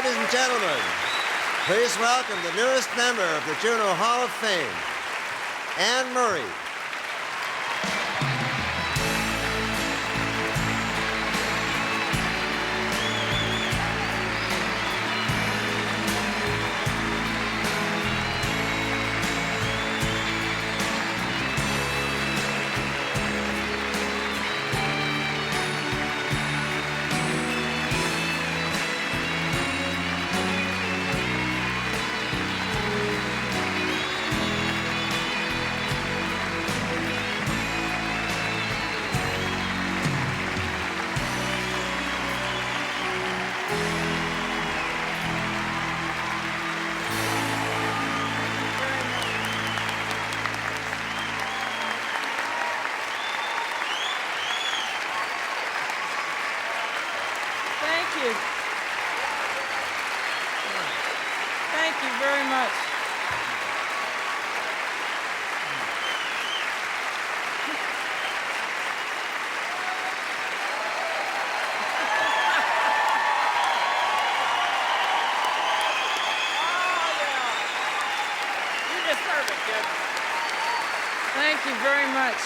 Ladies and gentlemen, please welcome the newest member of the JUNO Hall of Fame, Anne Murray. Thank you very much. You deserve it, kid. Thank you very much.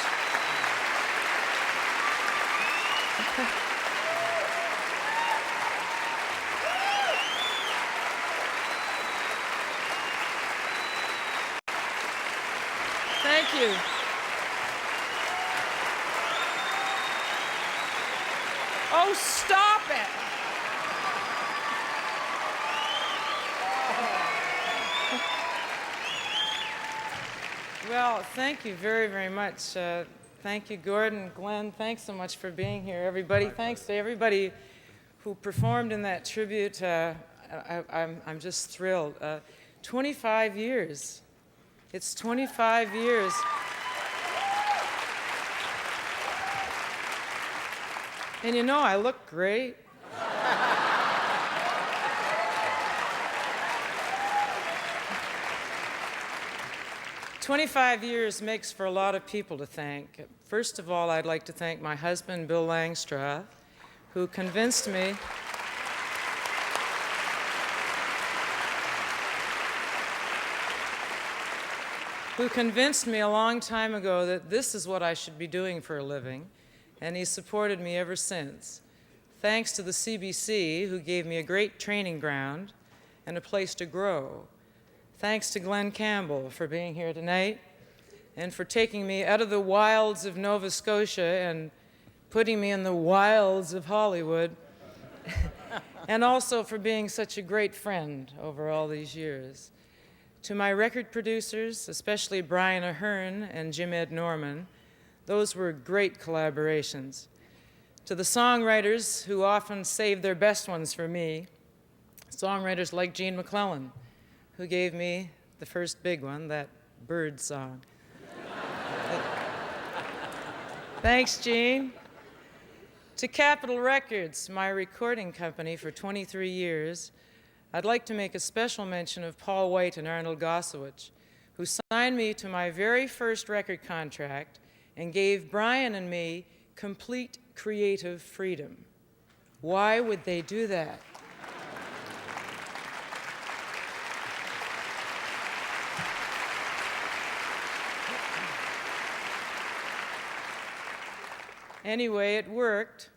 Thank you. Oh, stop it. Well, thank you very, very much. Thank you, Gordon, Glenn. Thanks so much for being here, everybody. Thanks to everybody who performed in that tribute. I'm just thrilled. 25 years. It's 25 years. And you know, I look great. "25 years makes for a lot of people to thank. First of all, I'd like to thank my husband, Bill Langstroth, who convinced me a long time ago that this is what I should be doing for a living, and he's supported me ever since. Thanks to the CBC, who gave me a great training ground and a place to grow. Thanks to Glenn Campbell for being here tonight and for taking me out of the wilds of Nova Scotia and putting me in the wilds of Hollywood, and also for being such a great friend over all these years. To my record producers, especially Brian Ahern and Jim Ed Norman, those were great collaborations. To the songwriters who often saved their best ones for me, songwriters like Gene McClellan, who gave me the first big one, that bird song. Thanks, Gene. To Capitol Records, my recording company for 23 years, I'd like to make a special mention of Paul White and Arnold Gossowich, who signed me to my very first record contract and gave Brian and me complete creative freedom. Why would they do that? Anyway, it worked.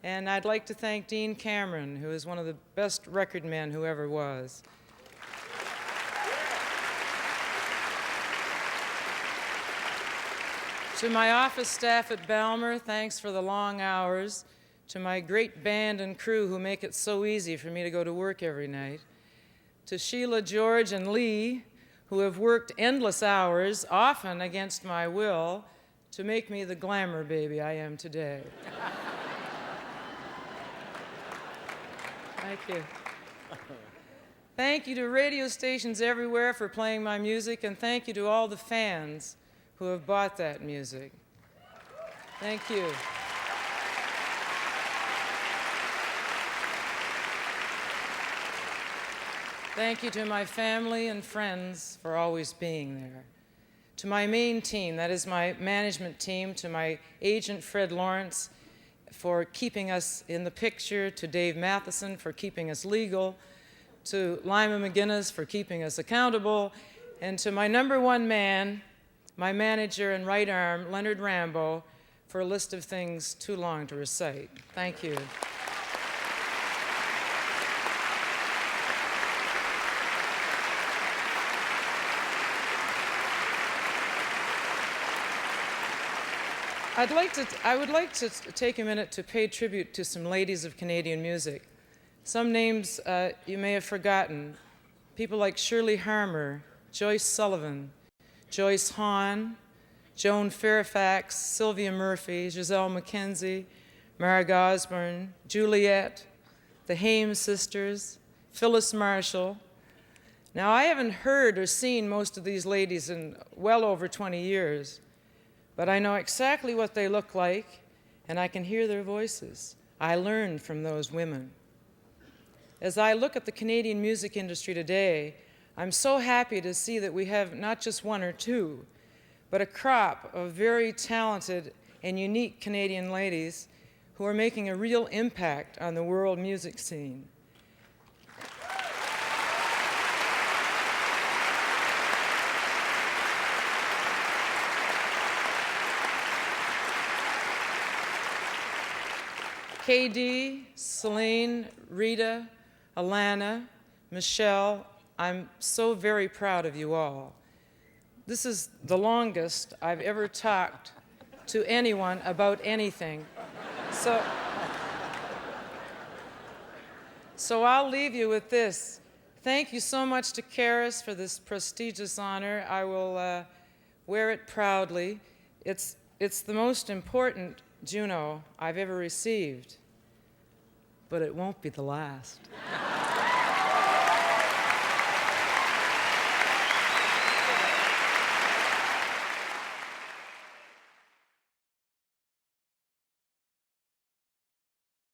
And I'd like to thank Dean Cameron, who is one of the best record men who ever was. To my office staff at Balmer, thanks for the long hours. To my great band and crew who make it so easy for me to go to work every night. To Sheila, George, and Lee, who have worked endless hours, often against my will, to make me the glamour baby I am today. Thank you. Thank you to radio stations everywhere for playing my music, and thank you to all the fans who have bought that music. Thank you. Thank you to my family and friends for always being there. To my main team, that is my management team, to my agent, Fred Lawrence, for keeping us in the picture, to Dave Matheson for keeping us legal, to Lima McGinnis for keeping us accountable, and to my number one man, my manager and right arm, Leonard Rambo, for a list of things too long to recite. Thank you. I would like to take a minute to pay tribute to some ladies of Canadian music. Some names you may have forgotten. People like Shirley Harmer, Joyce Sullivan, Joyce Hahn, Joan Fairfax, Sylvia Murphy, Giselle McKenzie, Marg Osborne, Juliet, the Hames sisters, Phyllis Marshall. Now, I haven't heard or seen most of these ladies in well over 20 years, but I know exactly what they look like, and I can hear their voices. I learned from those women. As I look at the Canadian music industry today, I'm so happy to see that we have not just one or two, but a crop of very talented and unique Canadian ladies who are making a real impact on the world music scene. KD, Celine, Rita, Alana, Michelle, I'm so very proud of you all. This is the longest I've ever talked to anyone about anything. So I'll leave you with this. Thank you so much to Karis for this prestigious honor. I will wear it proudly. It's the most important JUNO I've ever received, but it won't be the last.